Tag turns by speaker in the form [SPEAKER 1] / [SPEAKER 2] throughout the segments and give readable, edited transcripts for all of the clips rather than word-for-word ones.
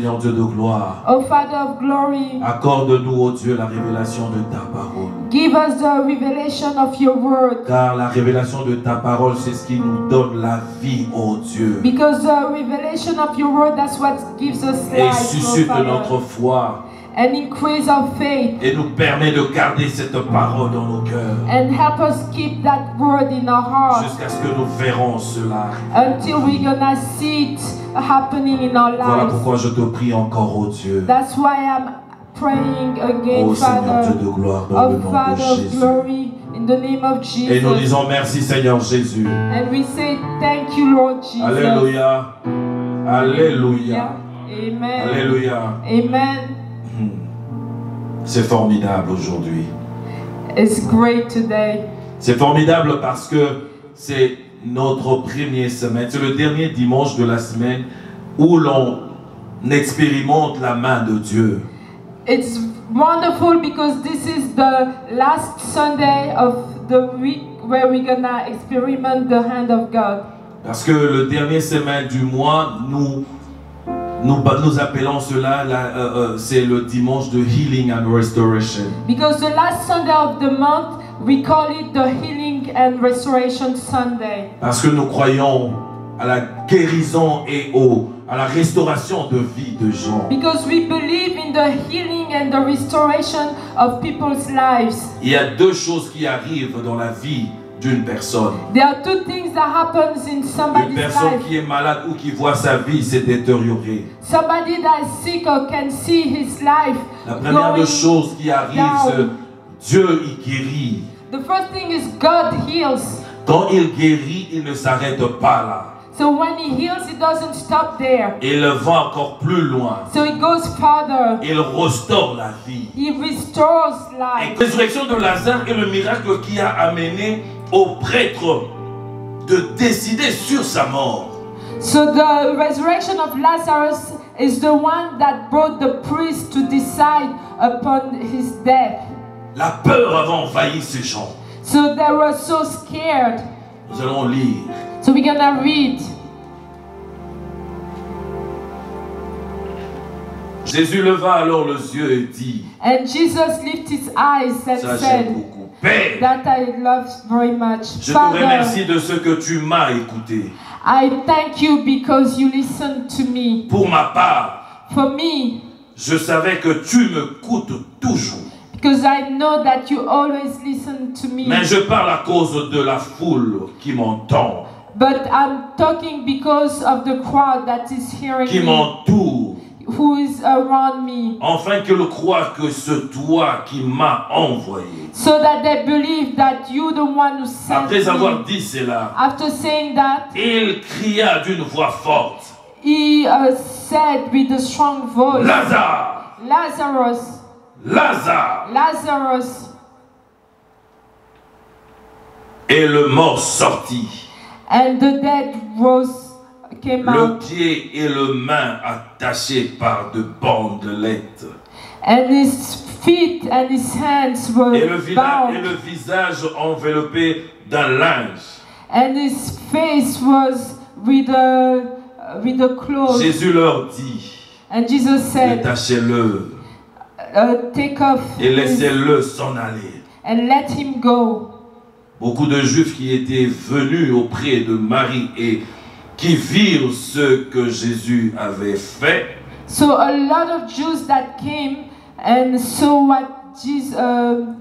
[SPEAKER 1] Seigneur Dieu de gloire,
[SPEAKER 2] Oh Father of glory,
[SPEAKER 1] accorde-nous, ô Dieu, la révélation de ta parole.
[SPEAKER 2] give us the revelation of your word.
[SPEAKER 1] Car la révélation de ta parole, c'est ce qui nous donne la vie, ô Dieu.
[SPEAKER 2] Because the revelation of your word, that's what gives us
[SPEAKER 1] Et
[SPEAKER 2] life,
[SPEAKER 1] suscite
[SPEAKER 2] Lord Father,
[SPEAKER 1] notre foi
[SPEAKER 2] and increase our faith,
[SPEAKER 1] et nous permet de garder cette parole dans nos cœurs
[SPEAKER 2] and help us keep that word in our heart
[SPEAKER 1] jusqu'à ce que nous verrons cela.
[SPEAKER 2] until we're gonna see it happening in our
[SPEAKER 1] Voilà
[SPEAKER 2] lives.
[SPEAKER 1] pourquoi je te prie encore, ô Dieu.
[SPEAKER 2] That's why I'm praying again,
[SPEAKER 1] Ô Seigneur
[SPEAKER 2] Father,
[SPEAKER 1] Dieu de gloire, dans le
[SPEAKER 2] of
[SPEAKER 1] nom
[SPEAKER 2] Father
[SPEAKER 1] de
[SPEAKER 2] of
[SPEAKER 1] Jésus.
[SPEAKER 2] glory, in the name of
[SPEAKER 1] Et nous
[SPEAKER 2] Jesus.
[SPEAKER 1] disons merci, Seigneur Jésus.
[SPEAKER 2] And we say thank you, Lord Jesus.
[SPEAKER 1] Alléluia. Alléluia.
[SPEAKER 2] Amen.
[SPEAKER 1] Alléluia.
[SPEAKER 2] Amen.
[SPEAKER 1] C'est formidable aujourd'hui.
[SPEAKER 2] It's great today.
[SPEAKER 1] C'est formidable parce que c'est notre première semaine. C'est le dernier dimanche de la semaine où l'on expérimente la main de Dieu.
[SPEAKER 2] It's wonderful because this is the last Sunday of the week where we're gonna experiment the hand of God.
[SPEAKER 1] Parce que le dernier semaine du mois, nous appelons cela, c'est le dimanche de Healing and Restoration.
[SPEAKER 2] Because the last Sunday of the month, we call it the Healing and Restoration Sunday.
[SPEAKER 1] Parce que nous croyons à la guérison et à la restauration de vie de gens.
[SPEAKER 2] Because we believe in the healing and the restoration of people's lives.
[SPEAKER 1] Il y a deux choses qui arrivent dans la vie d'une personne.
[SPEAKER 2] There are two things that happens in
[SPEAKER 1] Une
[SPEAKER 2] somebody's
[SPEAKER 1] personne
[SPEAKER 2] life.
[SPEAKER 1] qui est malade ou qui voit sa vie se détériorer.
[SPEAKER 2] Somebody that is sick or can see his life
[SPEAKER 1] La première
[SPEAKER 2] going
[SPEAKER 1] des choses qui arrive,
[SPEAKER 2] down.
[SPEAKER 1] c'est Dieu il guérit.
[SPEAKER 2] The first thing is God heals.
[SPEAKER 1] Quand il guérit, il ne s'arrête pas là.
[SPEAKER 2] So when he heals, he doesn't stop there.
[SPEAKER 1] Il va encore plus loin.
[SPEAKER 2] So he goes further.
[SPEAKER 1] Il restaure la vie.
[SPEAKER 2] He restores
[SPEAKER 1] Et
[SPEAKER 2] life.
[SPEAKER 1] la résurrection de Lazare est le miracle qui a amené au prêtre de décider sur sa mort.
[SPEAKER 2] So the resurrection of Lazarus is the one that brought the priest to decide upon his death.
[SPEAKER 1] La peur avait envahi ces gens.
[SPEAKER 2] So they were so scared.
[SPEAKER 1] Nous allons lire.
[SPEAKER 2] So we're gonna read.
[SPEAKER 1] Jésus leva alors les yeux et dit,
[SPEAKER 2] And Jesus lifted his eyes and
[SPEAKER 1] ça j'aime
[SPEAKER 2] said,
[SPEAKER 1] beaucoup. Père,
[SPEAKER 2] that I love very much.
[SPEAKER 1] je te
[SPEAKER 2] Father,
[SPEAKER 1] remercie de ce que tu m'as écouté.
[SPEAKER 2] I thank you because you listened to me.
[SPEAKER 1] Pour ma part,
[SPEAKER 2] For me,
[SPEAKER 1] je savais que tu me coûtes toujours.
[SPEAKER 2] because I know that you always listen to me.
[SPEAKER 1] Mais je parle à cause de la foule qui m'entend,
[SPEAKER 2] But I'm talking because of the crowd that is hearing
[SPEAKER 1] qui
[SPEAKER 2] me,
[SPEAKER 1] m'entoure,
[SPEAKER 2] who is around me,
[SPEAKER 1] afin qu'ils croient que c'est toi qui m'as envoyé.
[SPEAKER 2] so that they believe that you the one who sent
[SPEAKER 1] Après avoir
[SPEAKER 2] me.
[SPEAKER 1] dit cela,
[SPEAKER 2] After saying that,
[SPEAKER 1] il cria d'une voix forte,
[SPEAKER 2] he said with a strong voice,
[SPEAKER 1] Lazare,
[SPEAKER 2] Lazarus,
[SPEAKER 1] Lazare.
[SPEAKER 2] Lazarus.
[SPEAKER 1] Et le mort sortit,
[SPEAKER 2] And the dead came
[SPEAKER 1] le
[SPEAKER 2] out,
[SPEAKER 1] pied et le main attachés par de bandelettes.
[SPEAKER 2] and his feet and his hands were
[SPEAKER 1] Et le
[SPEAKER 2] bound,
[SPEAKER 1] visage enveloppé d'un linge.
[SPEAKER 2] and his face was with a cloth.
[SPEAKER 1] Jésus leur dit,
[SPEAKER 2] And Jesus said,
[SPEAKER 1] détachez-le
[SPEAKER 2] take off
[SPEAKER 1] et
[SPEAKER 2] his,
[SPEAKER 1] laissez-le s'en aller.
[SPEAKER 2] and let him go.
[SPEAKER 1] Beaucoup de Juifs qui étaient venus auprès de Marie et qui virent ce que Jésus avait fait,
[SPEAKER 2] So a lot of Jews that came and saw what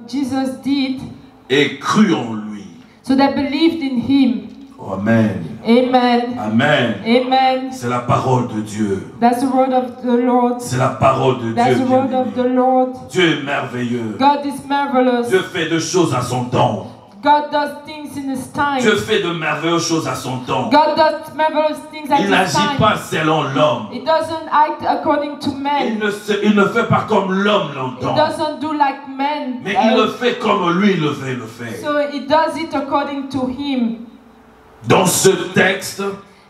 [SPEAKER 2] Jesus did,
[SPEAKER 1] et crurent en lui.
[SPEAKER 2] so they believed in him.
[SPEAKER 1] Amen.
[SPEAKER 2] Amen.
[SPEAKER 1] Amen.
[SPEAKER 2] Amen.
[SPEAKER 1] C'est la parole de Dieu.
[SPEAKER 2] That's the word of the Lord.
[SPEAKER 1] C'est la parole de
[SPEAKER 2] That's
[SPEAKER 1] Dieu.
[SPEAKER 2] the word of the Lord.
[SPEAKER 1] Dieu est merveilleux.
[SPEAKER 2] God is marvelous.
[SPEAKER 1] Dieu fait de choses à son temps.
[SPEAKER 2] God does things in his time.
[SPEAKER 1] Dieu fait de merveilleuses choses à son temps.
[SPEAKER 2] God does marvelous things at
[SPEAKER 1] Il
[SPEAKER 2] his
[SPEAKER 1] n'agit
[SPEAKER 2] time.
[SPEAKER 1] pas selon l'homme.
[SPEAKER 2] He doesn't act according to men.
[SPEAKER 1] Il ne fait pas comme l'homme
[SPEAKER 2] He
[SPEAKER 1] l'entend.
[SPEAKER 2] doesn't do like men.
[SPEAKER 1] Mais il le fait comme lui le fait.
[SPEAKER 2] So he does it according to him.
[SPEAKER 1] Dans ce texte,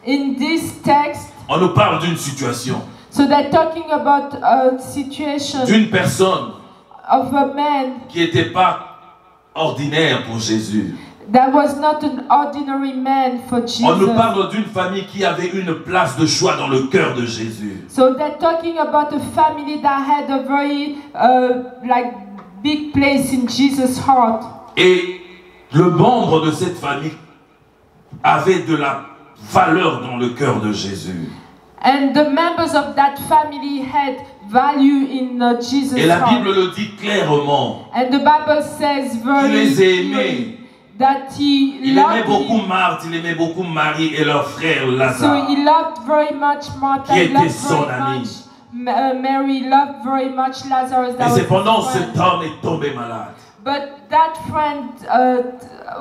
[SPEAKER 2] In this text,
[SPEAKER 1] on nous parle d'une situation,
[SPEAKER 2] so they're talking about a situation
[SPEAKER 1] d'une personne
[SPEAKER 2] of a man
[SPEAKER 1] qui n'était pas ordinaire pour Jésus.
[SPEAKER 2] That was not an ordinary man for Jesus.
[SPEAKER 1] On nous parle d'une famille qui avait une place de choix dans le cœur de Jésus.
[SPEAKER 2] So they're talking about a family that had a very like big place in Jesus' heart.
[SPEAKER 1] Et le membre de cette famille avait de la valeur dans le cœur de Jésus.
[SPEAKER 2] And the members of that family had value in Jesus'
[SPEAKER 1] Et la
[SPEAKER 2] heart.
[SPEAKER 1] Bible le dit clairement.
[SPEAKER 2] And the Bible says
[SPEAKER 1] Il
[SPEAKER 2] very
[SPEAKER 1] les aimait.
[SPEAKER 2] clearly that he
[SPEAKER 1] Il aimait
[SPEAKER 2] loved
[SPEAKER 1] beaucoup
[SPEAKER 2] him.
[SPEAKER 1] Marthe, il aimait beaucoup Marie et leur frère
[SPEAKER 2] So
[SPEAKER 1] Lazare.
[SPEAKER 2] he loved very much Martha,
[SPEAKER 1] Qui
[SPEAKER 2] he
[SPEAKER 1] était
[SPEAKER 2] loved
[SPEAKER 1] son
[SPEAKER 2] very
[SPEAKER 1] ami.
[SPEAKER 2] much Mary, loved very much Lazarus. That
[SPEAKER 1] Et
[SPEAKER 2] was
[SPEAKER 1] c'est
[SPEAKER 2] his
[SPEAKER 1] pendant
[SPEAKER 2] friend.
[SPEAKER 1] cet homme est tombé malade.
[SPEAKER 2] But that friend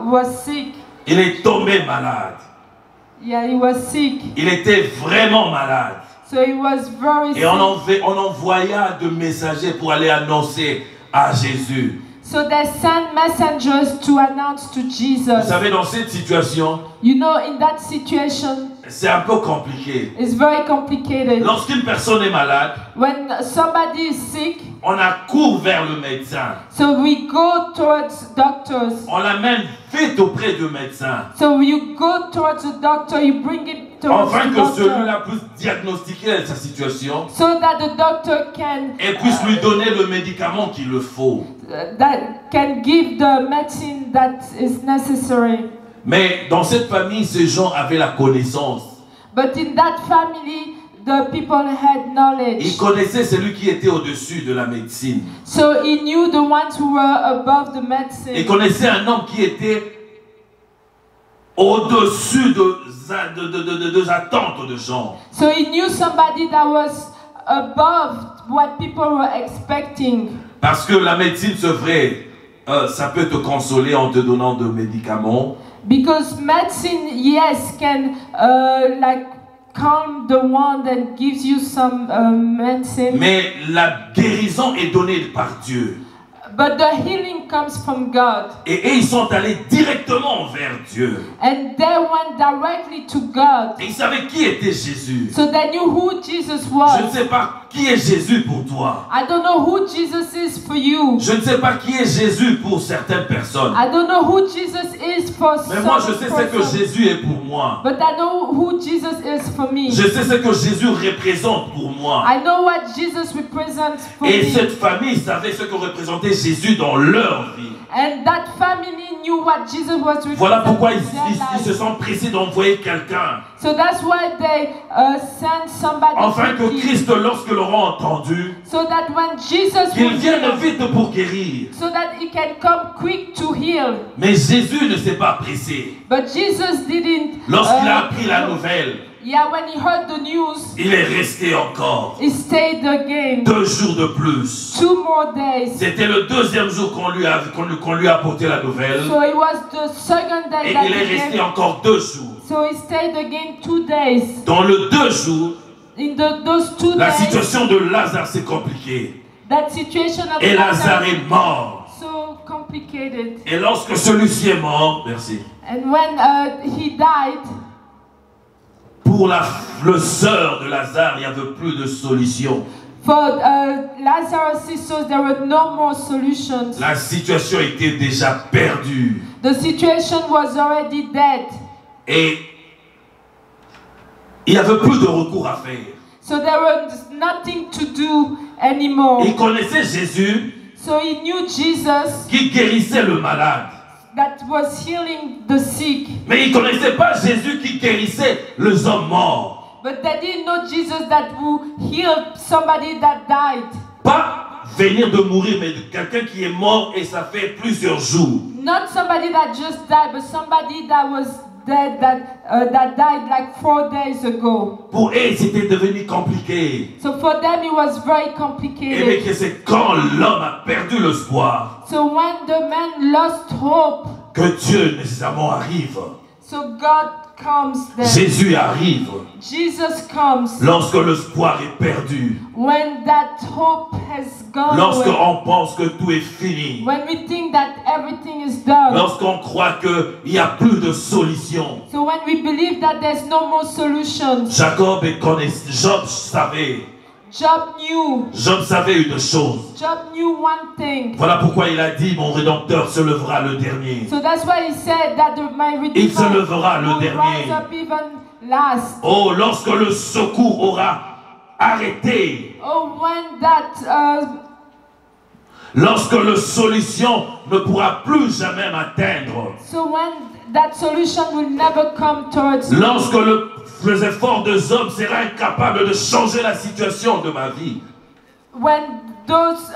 [SPEAKER 2] was sick.
[SPEAKER 1] Il est tombé malade.
[SPEAKER 2] Yeah, he was sick.
[SPEAKER 1] Il était vraiment malade.
[SPEAKER 2] So he was very
[SPEAKER 1] Et on
[SPEAKER 2] sick.
[SPEAKER 1] envoya de messagers pour aller annoncer à Jésus.
[SPEAKER 2] So they sent messengers to announce to
[SPEAKER 1] Vous
[SPEAKER 2] Jesus.
[SPEAKER 1] savez, dans cette situation,
[SPEAKER 2] You know, in that situation,
[SPEAKER 1] c'est un peu compliqué.
[SPEAKER 2] it's very complicated.
[SPEAKER 1] Lorsqu'une personne est malade,
[SPEAKER 2] When somebody is sick,
[SPEAKER 1] on accourt vers le médecin.
[SPEAKER 2] so we go towards doctors.
[SPEAKER 1] On l'amène vite auprès du médecin.
[SPEAKER 2] So you go towards the doctor, you bring it towards
[SPEAKER 1] Afin
[SPEAKER 2] the
[SPEAKER 1] que
[SPEAKER 2] doctor,
[SPEAKER 1] celui-là puisse diagnostiquer sa situation
[SPEAKER 2] so that the doctor can
[SPEAKER 1] et puisse lui donner le médicament qu'il le faut.
[SPEAKER 2] that can give the medicine that is necessary.
[SPEAKER 1] Mais dans cette famille, ces gens avaient la connaissance.
[SPEAKER 2] But in that family, the people had
[SPEAKER 1] Ils
[SPEAKER 2] knowledge.
[SPEAKER 1] connaissaient celui qui était au-dessus de la médecine.
[SPEAKER 2] So he knew the ones who were above the
[SPEAKER 1] Ils
[SPEAKER 2] medicine.
[SPEAKER 1] connaissaient un homme qui était au-dessus des attentes de gens.
[SPEAKER 2] So he knew somebody that was above what people were expecting.
[SPEAKER 1] Parce que la médecine, c'est vrai, ça peut te consoler en te donnant des médicaments.
[SPEAKER 2] Because medicine, yes, can like calm the one that gives you some medicine.
[SPEAKER 1] Mais la guérison est donnée par Dieu.
[SPEAKER 2] But the healing comes from God.
[SPEAKER 1] Et ils sont allés directement vers Dieu.
[SPEAKER 2] And they went directly to God.
[SPEAKER 1] Et ils savaient qui était Jésus.
[SPEAKER 2] So they knew who Jesus
[SPEAKER 1] Je ne
[SPEAKER 2] was.
[SPEAKER 1] sais pas qui est Jésus pour toi.
[SPEAKER 2] I don't know who Jesus is for you.
[SPEAKER 1] Je ne sais pas qui est Jésus pour certaines personnes.
[SPEAKER 2] I don't know who Jesus is for
[SPEAKER 1] Mais
[SPEAKER 2] some
[SPEAKER 1] moi, je sais ce que
[SPEAKER 2] person.
[SPEAKER 1] Jésus est pour moi.
[SPEAKER 2] But I know who Jesus is for me.
[SPEAKER 1] Je sais ce que Jésus représente pour moi.
[SPEAKER 2] I know what Jesus represents for
[SPEAKER 1] Et
[SPEAKER 2] me.
[SPEAKER 1] cette famille savait ce que représentait Jésus dans leur vie.
[SPEAKER 2] And that family knew what Jesus was representing.
[SPEAKER 1] Voilà pourquoi ils
[SPEAKER 2] in
[SPEAKER 1] se
[SPEAKER 2] their life.
[SPEAKER 1] sont pressés d'envoyer quelqu'un.
[SPEAKER 2] So that's why they sent somebody
[SPEAKER 1] Afin que
[SPEAKER 2] quickly.
[SPEAKER 1] Christ, lorsque l'aura entendu,
[SPEAKER 2] So that when Jesus
[SPEAKER 1] qu'il
[SPEAKER 2] will
[SPEAKER 1] vienne
[SPEAKER 2] heal,
[SPEAKER 1] vite pour guérir.
[SPEAKER 2] so that he can come quick to heal.
[SPEAKER 1] Mais Jésus ne s'est pas pressé.
[SPEAKER 2] But Jesus didn't.
[SPEAKER 1] Lorsqu'il a appris la nouvelle,
[SPEAKER 2] Yeah, when he heard the news,
[SPEAKER 1] il est resté encore
[SPEAKER 2] he stayed again
[SPEAKER 1] 2 jours de plus.
[SPEAKER 2] 2 more days.
[SPEAKER 1] C'était le deuxième jour qu'on lui a apporté la nouvelle.
[SPEAKER 2] So it was the second day
[SPEAKER 1] Et
[SPEAKER 2] that
[SPEAKER 1] il est
[SPEAKER 2] he
[SPEAKER 1] resté
[SPEAKER 2] came.
[SPEAKER 1] encore 2 jours.
[SPEAKER 2] So he stayed again 2 days.
[SPEAKER 1] Dans le 2 jours,
[SPEAKER 2] In those 2
[SPEAKER 1] la
[SPEAKER 2] days,
[SPEAKER 1] situation de Lazare s'est compliquée.
[SPEAKER 2] that situation of
[SPEAKER 1] Et Lazare
[SPEAKER 2] Lazarus
[SPEAKER 1] est mort.
[SPEAKER 2] so complicated.
[SPEAKER 1] Et lorsque celui-ci est mort, merci,
[SPEAKER 2] And when he died,
[SPEAKER 1] pour le sœur de Lazare, il n'y avait plus de solution.
[SPEAKER 2] for Lazarus' sisters, there were no more solutions.
[SPEAKER 1] La situation était déjà perdue.
[SPEAKER 2] The situation was already dead.
[SPEAKER 1] Et il n'y avait plus de recours à faire.
[SPEAKER 2] So there was nothing to do anymore.
[SPEAKER 1] Il connaissait Jésus
[SPEAKER 2] So he knew Jesus
[SPEAKER 1] qui guérissait le malade.
[SPEAKER 2] that was healing the sick.
[SPEAKER 1] Mais il ne connaissait pas Jésus qui guérissait les hommes morts.
[SPEAKER 2] But they didn't know Jesus that would heal somebody that died.
[SPEAKER 1] Pas venir de mourir, mais de quelqu'un qui est mort et ça fait plusieurs jours.
[SPEAKER 2] Not somebody that just died, but somebody that was dead that died like 4 days ago.
[SPEAKER 1] Pour eux, c'était devenu compliqué.
[SPEAKER 2] So for them it was very
[SPEAKER 1] Et mais
[SPEAKER 2] complicated.
[SPEAKER 1] que c'est quand l'homme a perdu l'espoir
[SPEAKER 2] So when the man lost hope,
[SPEAKER 1] que Dieu nécessairement arrive.
[SPEAKER 2] so God comes then.
[SPEAKER 1] Jésus arrive
[SPEAKER 2] Jesus comes
[SPEAKER 1] lorsque l'espoir est perdu.
[SPEAKER 2] when that hope has gone
[SPEAKER 1] Lorsque
[SPEAKER 2] away.
[SPEAKER 1] on pense que tout est fini.
[SPEAKER 2] When we think that everything is done.
[SPEAKER 1] Lorsqu'on croit qu'il n'y a plus de solution.
[SPEAKER 2] So when we believe that there's no more solutions.
[SPEAKER 1] Job savait
[SPEAKER 2] Job knew.
[SPEAKER 1] Job savait une chose.
[SPEAKER 2] Job knew one thing.
[SPEAKER 1] Voilà pourquoi il a dit, mon Rédempteur se lèvera le dernier.
[SPEAKER 2] So that's why he said that my
[SPEAKER 1] Il se
[SPEAKER 2] Redeemer
[SPEAKER 1] lèvera le
[SPEAKER 2] will
[SPEAKER 1] dernier.
[SPEAKER 2] rise up even last.
[SPEAKER 1] Oh, lorsque le secours aura arrêté,
[SPEAKER 2] Oh, when that
[SPEAKER 1] lorsque la solution ne pourra plus jamais m'atteindre,
[SPEAKER 2] so when that solution will never come towards me.
[SPEAKER 1] lorsque les efforts des hommes seraient incapables de changer la situation de ma vie.
[SPEAKER 2] When those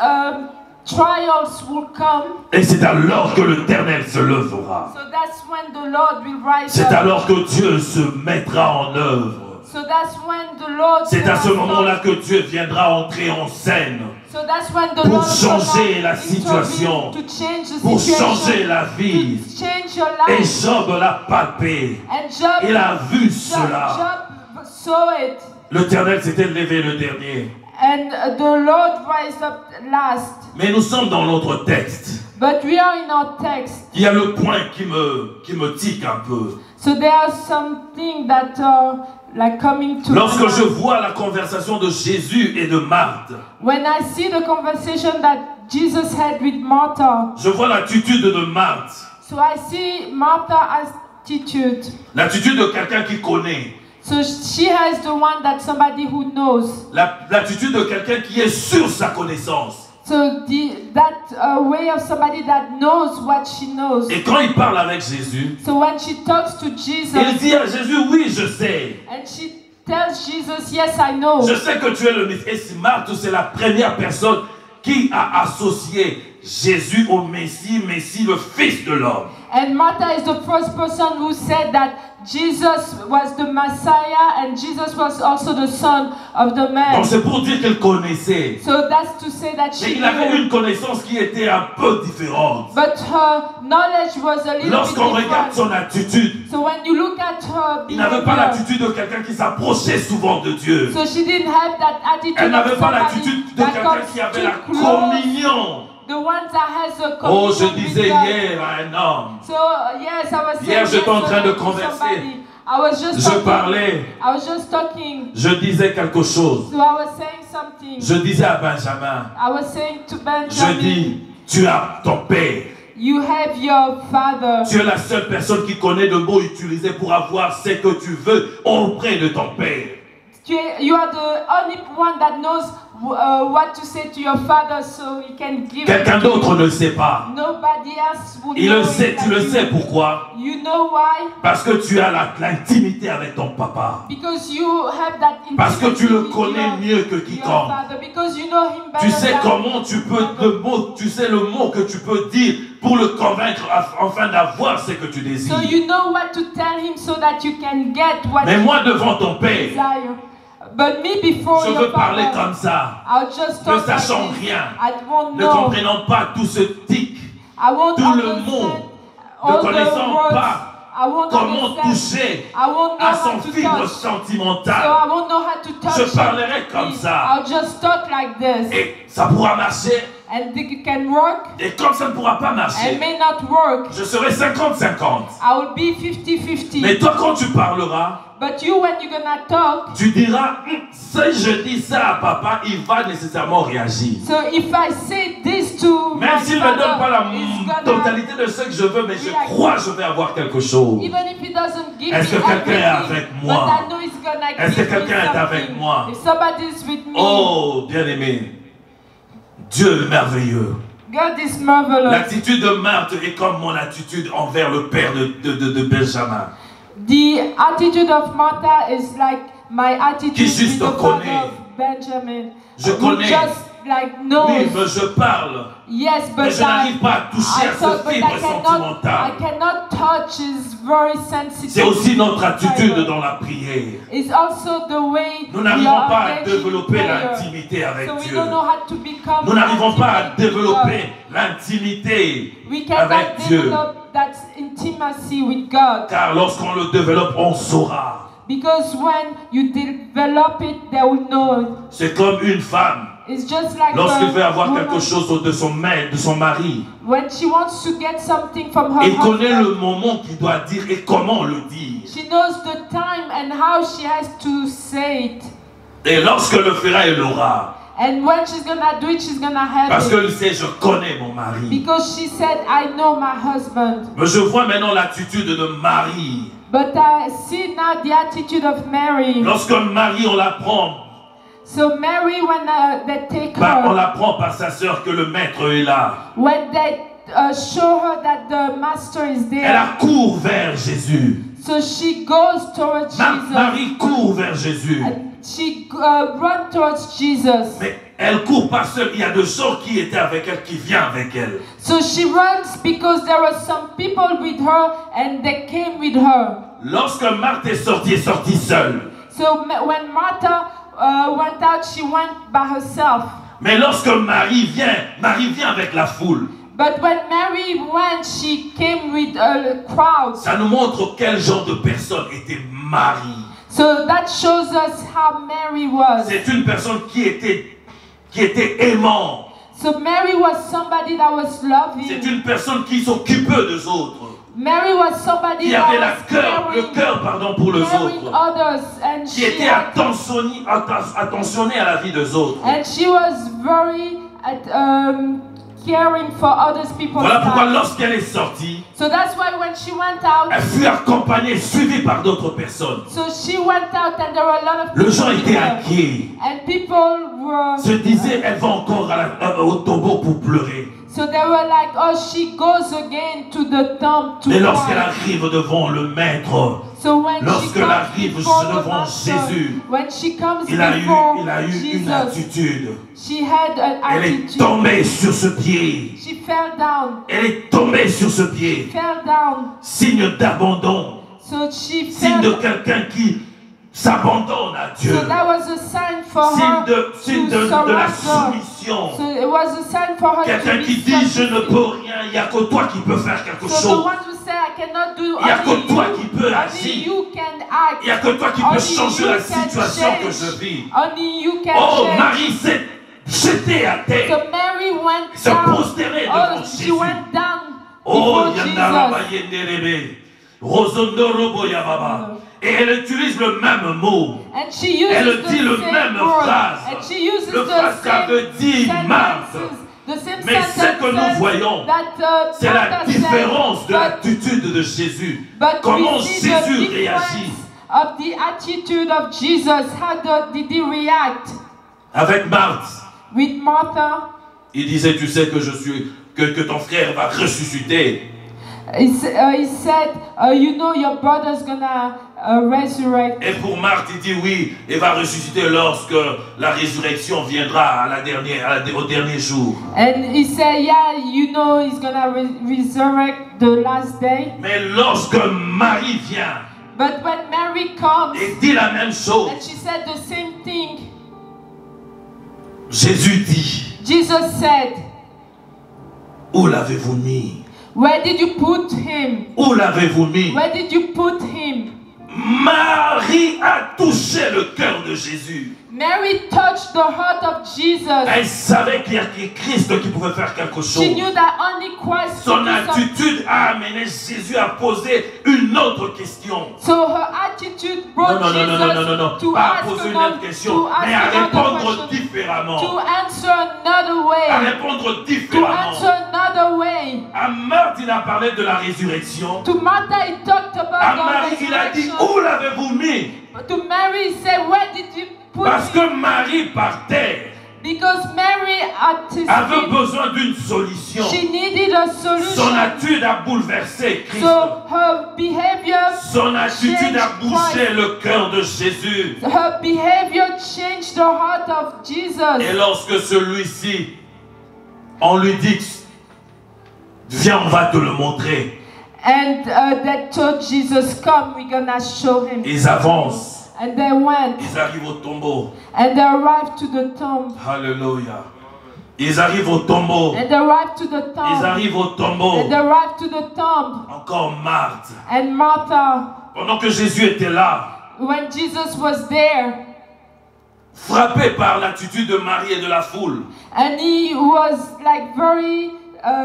[SPEAKER 2] trials will come,
[SPEAKER 1] Et c'est alors que l'Éternel se lèvera.
[SPEAKER 2] so that's when the Lord will rise
[SPEAKER 1] C'est
[SPEAKER 2] up.
[SPEAKER 1] alors que Dieu se mettra en œuvre.
[SPEAKER 2] So that's when the Lord
[SPEAKER 1] C'est à ce
[SPEAKER 2] will
[SPEAKER 1] moment-là
[SPEAKER 2] rise up.
[SPEAKER 1] que Dieu viendra entrer en scène
[SPEAKER 2] So that's when the
[SPEAKER 1] pour
[SPEAKER 2] Lord
[SPEAKER 1] changer
[SPEAKER 2] will
[SPEAKER 1] la
[SPEAKER 2] intervene
[SPEAKER 1] situation,
[SPEAKER 2] to change the
[SPEAKER 1] pour
[SPEAKER 2] situation,
[SPEAKER 1] changer la vie.
[SPEAKER 2] to change your
[SPEAKER 1] Et
[SPEAKER 2] life.
[SPEAKER 1] Job l'a palpé.
[SPEAKER 2] And Job,
[SPEAKER 1] Il a vu cela.
[SPEAKER 2] Job saw it.
[SPEAKER 1] L'Éternel s'était levé le dernier.
[SPEAKER 2] And the Lord rise up last.
[SPEAKER 1] Mais nous sommes dans notre texte.
[SPEAKER 2] But we are in our text.
[SPEAKER 1] Il y a le point qui me tique un peu.
[SPEAKER 2] So there are something that are like coming to
[SPEAKER 1] Lorsque
[SPEAKER 2] my
[SPEAKER 1] je
[SPEAKER 2] mind.
[SPEAKER 1] vois la conversation de Jésus et de Marthe,
[SPEAKER 2] When I see the conversation that Jesus had with Martha,
[SPEAKER 1] je vois l'attitude de Marthe,
[SPEAKER 2] so I see Martha's attitude.
[SPEAKER 1] l'attitude de quelqu'un qui connaît,
[SPEAKER 2] So she has the one that somebody who knows.
[SPEAKER 1] l'attitude de quelqu'un qui est sur sa connaissance.
[SPEAKER 2] So that way of somebody that knows what she knows.
[SPEAKER 1] Et quand il parle avec Jésus,
[SPEAKER 2] So when she talks to Jesus,
[SPEAKER 1] il dit à Jésus, oui, je sais.
[SPEAKER 2] and she tells Jesus, yes, I know.
[SPEAKER 1] Je sais que tu es le Messie. Et si Marthe, c'est la première personne qui a associé Jésus au Messie, le Fils de l'homme.
[SPEAKER 2] And Martha is the first person who said that Jesus was the Messiah and Jesus was also the son of the man.
[SPEAKER 1] Donc c'est pour dire qu'il connaissait.
[SPEAKER 2] So that's to say that
[SPEAKER 1] Mais
[SPEAKER 2] she
[SPEAKER 1] il avait
[SPEAKER 2] knew.
[SPEAKER 1] une connaissance qui était un peu différente.
[SPEAKER 2] But her knowledge was a little
[SPEAKER 1] Lorsqu'on
[SPEAKER 2] bit
[SPEAKER 1] regarde
[SPEAKER 2] different.
[SPEAKER 1] son attitude,
[SPEAKER 2] So when you look at her
[SPEAKER 1] il n'avait pas
[SPEAKER 2] behavior,
[SPEAKER 1] l'attitude de quelqu'un qui s'approchait souvent de Dieu.
[SPEAKER 2] so she didn't have that attitude
[SPEAKER 1] Elle
[SPEAKER 2] of
[SPEAKER 1] n'avait pas
[SPEAKER 2] somebody
[SPEAKER 1] l'attitude de
[SPEAKER 2] that
[SPEAKER 1] quelqu'un
[SPEAKER 2] comes
[SPEAKER 1] qui avait
[SPEAKER 2] too
[SPEAKER 1] la
[SPEAKER 2] close.
[SPEAKER 1] communion.
[SPEAKER 2] The one that has a
[SPEAKER 1] Oh, je
[SPEAKER 2] communion with
[SPEAKER 1] disais
[SPEAKER 2] God.
[SPEAKER 1] hier à un homme,
[SPEAKER 2] So yes, I was saying
[SPEAKER 1] Hier, j'étais en train de
[SPEAKER 2] yesterday to
[SPEAKER 1] converser.
[SPEAKER 2] somebody. I was just
[SPEAKER 1] je
[SPEAKER 2] talking.
[SPEAKER 1] parlais,
[SPEAKER 2] I was just talking.
[SPEAKER 1] je disais quelque chose.
[SPEAKER 2] So I was saying something.
[SPEAKER 1] Je disais à Benjamin,
[SPEAKER 2] I was saying to
[SPEAKER 1] je
[SPEAKER 2] Benjamin,
[SPEAKER 1] dis, tu as ton père.
[SPEAKER 2] you have your father.
[SPEAKER 1] Tu es la seule personne qui connaît le mot utilisé pour avoir ce que tu veux auprès de ton père.
[SPEAKER 2] You are the only one that knows what to say to your father, so he can give.
[SPEAKER 1] Quelqu'un
[SPEAKER 2] it to
[SPEAKER 1] d'autre
[SPEAKER 2] you.
[SPEAKER 1] ne le sait pas.
[SPEAKER 2] Nobody else would
[SPEAKER 1] Il
[SPEAKER 2] know
[SPEAKER 1] le sait,
[SPEAKER 2] it
[SPEAKER 1] tu
[SPEAKER 2] like
[SPEAKER 1] le
[SPEAKER 2] you.
[SPEAKER 1] sais pourquoi?
[SPEAKER 2] You know why?
[SPEAKER 1] Parce que tu as l'intimité avec ton papa.
[SPEAKER 2] Because you have that intimacy
[SPEAKER 1] Parce que tu le
[SPEAKER 2] with
[SPEAKER 1] connais
[SPEAKER 2] your-
[SPEAKER 1] mieux que
[SPEAKER 2] your
[SPEAKER 1] quiconque.
[SPEAKER 2] father, because you know him better
[SPEAKER 1] Tu sais
[SPEAKER 2] than
[SPEAKER 1] comment tu peux, tu sais le mot que tu peux dire pour le convaincre afin d'avoir ce que tu désires.
[SPEAKER 2] So you know what to tell him so that you can get what
[SPEAKER 1] Mais
[SPEAKER 2] you
[SPEAKER 1] moi devant ton père,
[SPEAKER 2] desire. But me before
[SPEAKER 1] je
[SPEAKER 2] your
[SPEAKER 1] veux parler
[SPEAKER 2] father,
[SPEAKER 1] comme ça,
[SPEAKER 2] I'll just
[SPEAKER 1] ne
[SPEAKER 2] talk like
[SPEAKER 1] sachant
[SPEAKER 2] this.
[SPEAKER 1] rien,
[SPEAKER 2] I won't
[SPEAKER 1] ne
[SPEAKER 2] know.
[SPEAKER 1] comprenant pas tout ce tic,
[SPEAKER 2] I won't
[SPEAKER 1] tout le
[SPEAKER 2] understand
[SPEAKER 1] monde,
[SPEAKER 2] all
[SPEAKER 1] ne
[SPEAKER 2] the
[SPEAKER 1] connaissant
[SPEAKER 2] words.
[SPEAKER 1] pas
[SPEAKER 2] I won't
[SPEAKER 1] comment
[SPEAKER 2] understand.
[SPEAKER 1] toucher
[SPEAKER 2] I won't know
[SPEAKER 1] à
[SPEAKER 2] how
[SPEAKER 1] son
[SPEAKER 2] to
[SPEAKER 1] fibre
[SPEAKER 2] touch. So
[SPEAKER 1] sentimentale.
[SPEAKER 2] I won't know how to touch.
[SPEAKER 1] Je parlerai comme
[SPEAKER 2] it.
[SPEAKER 1] ça.
[SPEAKER 2] I'll just talk like this.
[SPEAKER 1] Et ça pourra marcher.
[SPEAKER 2] And it can work
[SPEAKER 1] Et comme ça ne pourra pas
[SPEAKER 2] and
[SPEAKER 1] marcher,
[SPEAKER 2] may not work.
[SPEAKER 1] je serai 50-50.
[SPEAKER 2] I will be 50-50.
[SPEAKER 1] Mais toi, quand tu parleras,
[SPEAKER 2] But you, when you're gonna talk,
[SPEAKER 1] tu diras, si je dis ça à papa, il va nécessairement réagir.
[SPEAKER 2] so if I say this to
[SPEAKER 1] Même
[SPEAKER 2] my
[SPEAKER 1] s'il ne me donne pas la
[SPEAKER 2] father, he's gonna,
[SPEAKER 1] totalité de ce que je veux, mais je crois que je vais avoir quelque chose.
[SPEAKER 2] even if he doesn't give
[SPEAKER 1] Est-ce
[SPEAKER 2] me
[SPEAKER 1] que quelqu'un est
[SPEAKER 2] everything,
[SPEAKER 1] avec moi?
[SPEAKER 2] but I know he's gonna
[SPEAKER 1] Est-ce que
[SPEAKER 2] give me
[SPEAKER 1] quelqu'un est avec
[SPEAKER 2] something.
[SPEAKER 1] moi?
[SPEAKER 2] If somebody's with me,
[SPEAKER 1] Oh, bien-aimé, Dieu est merveilleux.
[SPEAKER 2] God is marvelous.
[SPEAKER 1] L'attitude de Marthe est comme mon attitude envers le père de Benjamin.
[SPEAKER 2] The attitude of Martha is like my attitude
[SPEAKER 1] Qui juste
[SPEAKER 2] with the
[SPEAKER 1] connaît.
[SPEAKER 2] father of Benjamin.
[SPEAKER 1] Je
[SPEAKER 2] Who
[SPEAKER 1] connais.
[SPEAKER 2] just like knows.
[SPEAKER 1] Oui, mais je parle,
[SPEAKER 2] Yes,
[SPEAKER 1] mais
[SPEAKER 2] but
[SPEAKER 1] je n'arrive pas à toucher à
[SPEAKER 2] talk,
[SPEAKER 1] ce
[SPEAKER 2] but
[SPEAKER 1] fibre
[SPEAKER 2] I
[SPEAKER 1] sentimental.
[SPEAKER 2] cannot touch his very sensitive.
[SPEAKER 1] C'est aussi notre attitude
[SPEAKER 2] fiber.
[SPEAKER 1] dans la prière.
[SPEAKER 2] It's also the way
[SPEAKER 1] Nous
[SPEAKER 2] we
[SPEAKER 1] n'arrivons
[SPEAKER 2] are
[SPEAKER 1] pas à
[SPEAKER 2] engaged in
[SPEAKER 1] développer
[SPEAKER 2] prayer.
[SPEAKER 1] l'intimité avec
[SPEAKER 2] So we
[SPEAKER 1] Dieu.
[SPEAKER 2] don't know how to become
[SPEAKER 1] Nous n'arrivons pas à
[SPEAKER 2] intimate with
[SPEAKER 1] développer
[SPEAKER 2] God.
[SPEAKER 1] l'intimité
[SPEAKER 2] We
[SPEAKER 1] avec
[SPEAKER 2] cannot
[SPEAKER 1] Dieu.
[SPEAKER 2] develop that intimacy with God.
[SPEAKER 1] Car lorsqu'on le développe, on saura.
[SPEAKER 2] Because when you develop it, they will know it.
[SPEAKER 1] C'est comme une femme.
[SPEAKER 2] It's just like
[SPEAKER 1] Lorsqu'elle
[SPEAKER 2] a
[SPEAKER 1] veut avoir
[SPEAKER 2] woman,
[SPEAKER 1] quelque chose de son mari,
[SPEAKER 2] when she wants to get something from her
[SPEAKER 1] elle connaît
[SPEAKER 2] husband,
[SPEAKER 1] le moment qu'il doit dire et comment le dire.
[SPEAKER 2] she knows the time and how she has to say it.
[SPEAKER 1] Et lorsque le fera, elle l'aura.
[SPEAKER 2] And when she's gonna do it, she's gonna have
[SPEAKER 1] Parce
[SPEAKER 2] it.
[SPEAKER 1] qu'elle sait, je connais mon mari.
[SPEAKER 2] Because she said, I know my husband.
[SPEAKER 1] Mais je vois maintenant l'attitude de Marie.
[SPEAKER 2] But I see now the attitude of Mary.
[SPEAKER 1] Lorsque Marie, on l'apprend.
[SPEAKER 2] So Mary, when they take
[SPEAKER 1] On
[SPEAKER 2] her,
[SPEAKER 1] l'apprend par sa sœur que le maître est là.
[SPEAKER 2] when they show her that the master is
[SPEAKER 1] Elle
[SPEAKER 2] there,
[SPEAKER 1] court vers Jésus.
[SPEAKER 2] so she goes towards Jesus.
[SPEAKER 1] Marie court vers Jésus.
[SPEAKER 2] And she runs towards Jesus.
[SPEAKER 1] Mais elle court pas seule. Il y a des gens qui étaient avec elle, qui viennent avec elle.
[SPEAKER 2] So she runs because there were some people with her and they came with her.
[SPEAKER 1] Lorsque Marthe est sortie seule.
[SPEAKER 2] So when Martha went out, she went by herself.
[SPEAKER 1] Mais lorsque Marie vient avec la foule.
[SPEAKER 2] But when Mary went, she came with a crowd.
[SPEAKER 1] Ça nous montre quel genre de personne était Marie.
[SPEAKER 2] So that shows us how Mary was.
[SPEAKER 1] C'est une personne qui était aimante.
[SPEAKER 2] So Mary was somebody that was
[SPEAKER 1] C'est
[SPEAKER 2] loving.
[SPEAKER 1] une personne qui s'occupait des autres.
[SPEAKER 2] Mary was somebody
[SPEAKER 1] Qui
[SPEAKER 2] that
[SPEAKER 1] avait
[SPEAKER 2] was
[SPEAKER 1] le cœur pour les
[SPEAKER 2] caring
[SPEAKER 1] autres.
[SPEAKER 2] others, and
[SPEAKER 1] Qui était attentionnée à la vie des autres.
[SPEAKER 2] and she was very caring for others people's
[SPEAKER 1] Voilà pourquoi
[SPEAKER 2] lives.
[SPEAKER 1] lorsqu'elle est sortie,
[SPEAKER 2] So that's why when she went out,
[SPEAKER 1] elle fut accompagnée, suivie par d'autres personnes.
[SPEAKER 2] so she went out and there were a lot of
[SPEAKER 1] Les
[SPEAKER 2] people
[SPEAKER 1] gens
[SPEAKER 2] with
[SPEAKER 1] étaient
[SPEAKER 2] her.
[SPEAKER 1] inquiets.
[SPEAKER 2] And people were
[SPEAKER 1] Se disaient, elle va encore au tombeau pour pleurer.
[SPEAKER 2] so they were like, oh, she goes again to the tomb to
[SPEAKER 1] Mais lorsqu'elle
[SPEAKER 2] cry.
[SPEAKER 1] arrive devant le maître,
[SPEAKER 2] So when
[SPEAKER 1] lorsqu'elle
[SPEAKER 2] she
[SPEAKER 1] arrive
[SPEAKER 2] comes before the
[SPEAKER 1] devant
[SPEAKER 2] master,
[SPEAKER 1] Jésus,
[SPEAKER 2] when she comes
[SPEAKER 1] il a
[SPEAKER 2] before
[SPEAKER 1] eu une
[SPEAKER 2] Jesus,
[SPEAKER 1] attitude.
[SPEAKER 2] she had an
[SPEAKER 1] Elle est
[SPEAKER 2] attitude.
[SPEAKER 1] tombée sur ce pied.
[SPEAKER 2] She fell down.
[SPEAKER 1] Elle est tombée sur ce pied.
[SPEAKER 2] Fell down.
[SPEAKER 1] Signe d'abandon.
[SPEAKER 2] So she
[SPEAKER 1] Signe de
[SPEAKER 2] fell.
[SPEAKER 1] quelqu'un qui s'abandonne à Dieu.
[SPEAKER 2] So that was a sign for her
[SPEAKER 1] Signe
[SPEAKER 2] to
[SPEAKER 1] de la
[SPEAKER 2] surrender.
[SPEAKER 1] soumission.
[SPEAKER 2] So it was a sign for her to
[SPEAKER 1] Quelqu'un
[SPEAKER 2] be
[SPEAKER 1] qui dit, je ne
[SPEAKER 2] submissive.
[SPEAKER 1] peux rien, il n'y a que toi qui peux faire quelque
[SPEAKER 2] So the
[SPEAKER 1] chose.
[SPEAKER 2] one who say, I cannot do
[SPEAKER 1] Il n'y a que
[SPEAKER 2] only
[SPEAKER 1] toi
[SPEAKER 2] you,
[SPEAKER 1] qui peux
[SPEAKER 2] only
[SPEAKER 1] agir.
[SPEAKER 2] you can act.
[SPEAKER 1] Il n'y a que toi qui peux
[SPEAKER 2] Only
[SPEAKER 1] changer
[SPEAKER 2] you
[SPEAKER 1] la
[SPEAKER 2] can
[SPEAKER 1] situation que
[SPEAKER 2] change.
[SPEAKER 1] je vis.
[SPEAKER 2] Only you can
[SPEAKER 1] Oh,
[SPEAKER 2] change.
[SPEAKER 1] Marie s'est jetée à terre.
[SPEAKER 2] So Mary went
[SPEAKER 1] Se
[SPEAKER 2] down.
[SPEAKER 1] prosternait devant
[SPEAKER 2] Oh, she
[SPEAKER 1] Jésus.
[SPEAKER 2] went down
[SPEAKER 1] Oh,
[SPEAKER 2] before
[SPEAKER 1] Yandaraba
[SPEAKER 2] Jesus.
[SPEAKER 1] Yenderebe. Rosondorobo Yababa. Et elle utilise le même mot.
[SPEAKER 2] And she uses
[SPEAKER 1] Elle dit le
[SPEAKER 2] the same
[SPEAKER 1] même
[SPEAKER 2] word.
[SPEAKER 1] phrase.
[SPEAKER 2] And she uses
[SPEAKER 1] Le
[SPEAKER 2] the
[SPEAKER 1] phrase
[SPEAKER 2] same
[SPEAKER 1] qu'avait dit Marthe.
[SPEAKER 2] sentences. The same
[SPEAKER 1] Mais ce que nous
[SPEAKER 2] sentences
[SPEAKER 1] voyons,
[SPEAKER 2] that,
[SPEAKER 1] c'est la
[SPEAKER 2] Martha
[SPEAKER 1] différence
[SPEAKER 2] said,
[SPEAKER 1] de l'attitude de Jésus.
[SPEAKER 2] but
[SPEAKER 1] Comment
[SPEAKER 2] we see
[SPEAKER 1] Jésus
[SPEAKER 2] the
[SPEAKER 1] réagit.
[SPEAKER 2] difference of the attitude of Jesus. How did he react?
[SPEAKER 1] Avec Marthe,
[SPEAKER 2] With Martha,
[SPEAKER 1] il disait, tu sais que ton frère va ressusciter.
[SPEAKER 2] he said, you know your brother's gonna resurrect.
[SPEAKER 1] Et pour Marthe, il dit oui, il va ressusciter lorsque la résurrection viendra au dernier jour.
[SPEAKER 2] And he said, yeah, you know he's gonna resurrect the last day.
[SPEAKER 1] Mais lorsque Marie vient
[SPEAKER 2] But when Mary comes,
[SPEAKER 1] et dit la même chose,
[SPEAKER 2] and she said the same thing,
[SPEAKER 1] Jésus dit,
[SPEAKER 2] Jesus said,
[SPEAKER 1] où l'avez-vous mis?
[SPEAKER 2] where did you put him?
[SPEAKER 1] Où l'avez-vous mis?
[SPEAKER 2] Where did you put him?
[SPEAKER 1] Marie a touché le cœur de Jésus.
[SPEAKER 2] Mary touched the heart of Jesus.
[SPEAKER 1] Elle savait qu'il y a Christ qui pouvait faire quelque chose.
[SPEAKER 2] She knew that only Christ
[SPEAKER 1] Son
[SPEAKER 2] could do something.
[SPEAKER 1] attitude a amené Jésus à poser une autre question.
[SPEAKER 2] So her attitude brought
[SPEAKER 1] Non,
[SPEAKER 2] Jesus to
[SPEAKER 1] pas à
[SPEAKER 2] ask
[SPEAKER 1] poser une
[SPEAKER 2] another,
[SPEAKER 1] autre question,
[SPEAKER 2] to ask
[SPEAKER 1] mais à
[SPEAKER 2] another
[SPEAKER 1] répondre
[SPEAKER 2] question,
[SPEAKER 1] différemment.
[SPEAKER 2] to answer another
[SPEAKER 1] À
[SPEAKER 2] way,
[SPEAKER 1] répondre
[SPEAKER 2] to
[SPEAKER 1] différemment.
[SPEAKER 2] answer another way.
[SPEAKER 1] À Marthe, il a parlé de la résurrection.
[SPEAKER 2] To Martha, he talked
[SPEAKER 1] À
[SPEAKER 2] about
[SPEAKER 1] Marie,
[SPEAKER 2] the
[SPEAKER 1] il a dit,
[SPEAKER 2] resurrection.
[SPEAKER 1] où l'avez-vous mis?
[SPEAKER 2] To Mary, he said, where did you put
[SPEAKER 1] Parce
[SPEAKER 2] him?
[SPEAKER 1] que Marie partait,
[SPEAKER 2] Because Mary at his
[SPEAKER 1] avait
[SPEAKER 2] feet,
[SPEAKER 1] besoin d'une solution.
[SPEAKER 2] she needed a
[SPEAKER 1] Son
[SPEAKER 2] solution.
[SPEAKER 1] attitude a bouleversé Christ.
[SPEAKER 2] So her behavior,
[SPEAKER 1] Son attitude a
[SPEAKER 2] changed
[SPEAKER 1] bouché
[SPEAKER 2] Christ.
[SPEAKER 1] le cœur de Jésus.
[SPEAKER 2] Her behavior changed the heart of Jesus.
[SPEAKER 1] Et lorsque celui-ci, on lui dit, viens, on va te le montrer.
[SPEAKER 2] And they told Jesus, come, we're gonna show him.
[SPEAKER 1] Ils avancent.
[SPEAKER 2] And they went,
[SPEAKER 1] Ils arrivent au tombeau.
[SPEAKER 2] and they arrived to the tomb.
[SPEAKER 1] Alléluia. Ils arrivent au tombeau.
[SPEAKER 2] And they arrived to the
[SPEAKER 1] Ils
[SPEAKER 2] tomb.
[SPEAKER 1] arrivent au tombeau.
[SPEAKER 2] And they arrived to the tomb.
[SPEAKER 1] Encore Marthe.
[SPEAKER 2] And Martha,
[SPEAKER 1] Pendant que Jésus était là,
[SPEAKER 2] when Jesus was there,
[SPEAKER 1] frappé par l'attitude de Marie et de la foule,
[SPEAKER 2] and he was like very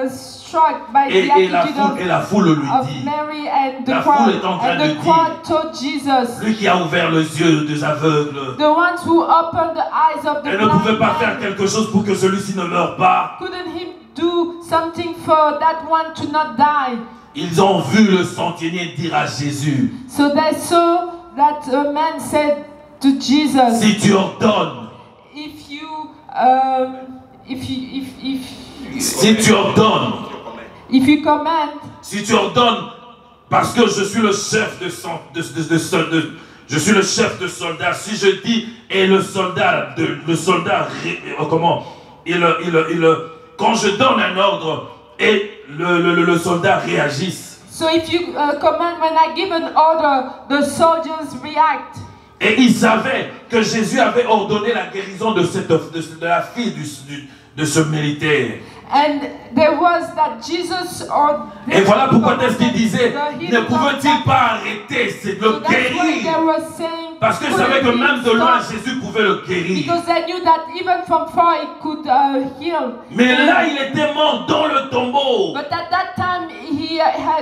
[SPEAKER 2] struck by the attitude
[SPEAKER 1] et la foule lui
[SPEAKER 2] of
[SPEAKER 1] dit,
[SPEAKER 2] Mary and the
[SPEAKER 1] la foule est en
[SPEAKER 2] crowd.
[SPEAKER 1] train
[SPEAKER 2] And
[SPEAKER 1] de
[SPEAKER 2] the crowd told Jesus,
[SPEAKER 1] lui qui a ouvert les yeux des aveugles,
[SPEAKER 2] the ones who opened the eyes of the
[SPEAKER 1] elle ne pouvait
[SPEAKER 2] blind
[SPEAKER 1] pas faire
[SPEAKER 2] man,
[SPEAKER 1] quelque chose pour que celui-ci ne meure pas.
[SPEAKER 2] couldn't he do something for that one to not die?
[SPEAKER 1] Ils ont vu le centenier dire à Jésus,
[SPEAKER 2] So they saw that a man said to Jesus,
[SPEAKER 1] si tu ordonnes,
[SPEAKER 2] if you
[SPEAKER 1] si tu ordonnes,
[SPEAKER 2] command,
[SPEAKER 1] si tu ordonnes, parce que je suis le chef je suis le chef de soldats. Si je dis et le soldat, quand je donne un ordre et le soldat réagisse.
[SPEAKER 2] so if you command, when I give an order, the soldiers react.
[SPEAKER 1] Et il savait que Jésus avait ordonné la guérison de la fille de ce militaire.
[SPEAKER 2] And there was that Jesus or
[SPEAKER 1] Et voilà pourquoi est-ce qu'il disait, ne pouvait-il pas arrêter, c'est le guérir. Parce que je savais que même de loin, Jésus pouvait le guérir.
[SPEAKER 2] Because they knew that even from far he could heal.
[SPEAKER 1] Mais là, il était mort dans le tombeau.
[SPEAKER 2] But at that time he